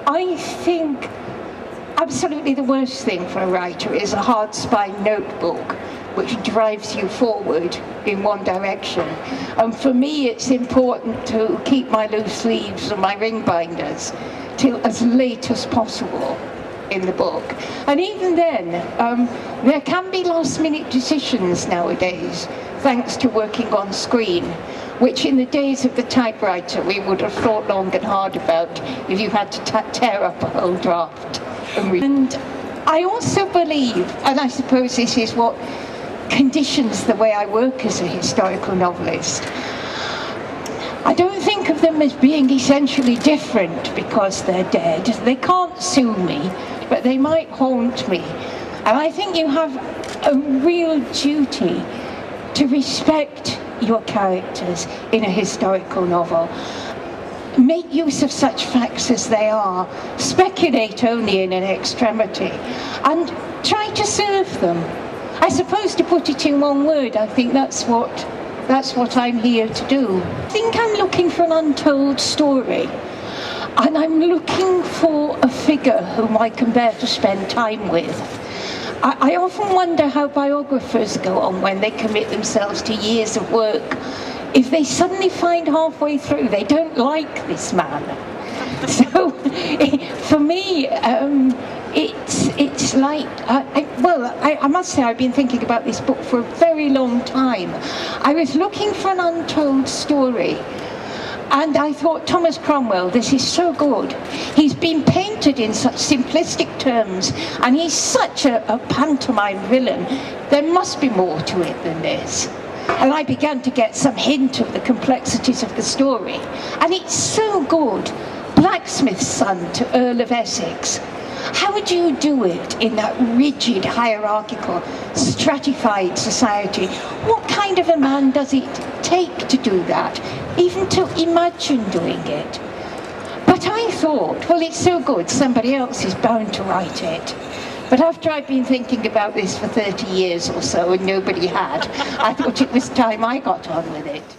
I think absolutely the worst thing for a writer is a hard-spine notebook which drives you forward in one direction. And for me, it's important to keep my loose leaves and my ring binders till as late as possible in the book. And even then, there can be last-minute decisions nowadays, thanks to working on screen, which in the days of the typewriter we would have thought long and hard about if you had to tear up a whole draft and read. And I also believe, and I suppose this is what conditions the way I work as a historical novelist, I don't think of them as being essentially different because they're dead. They can't sue me, but they might haunt me. And I think you have a real duty to respect your characters in a historical novel. Make use of such facts as they are, speculate only in an extremity, and try to serve them. I suppose, to put it in one word, I think that's what I'm here to do. I think I'm looking for an untold story, and I'm looking for a figure whom I can bear to spend time with. I often wonder how biographers go on when they commit themselves to years of work, if they suddenly find halfway through they don't like this man. So for me, it's like, I must say I've been thinking about this book for a very long time. I was looking for an untold story, and I thought, Thomas Cromwell, this is so good. He's been painted in such simplistic terms, and he's such a pantomime villain. There must be more to it than this. And I began to get some hint of the complexities of the story. And it's so good. Blacksmith's son to Earl of Essex. How would you do it in that rigid, hierarchical, stratified society? What kind of a man does it take to do that? Even to imagine doing it? But I thought, well, it's so good, somebody else is bound to write it. But after I'd been thinking about this for 30 years or so and nobody had, I thought it was time I got on with it.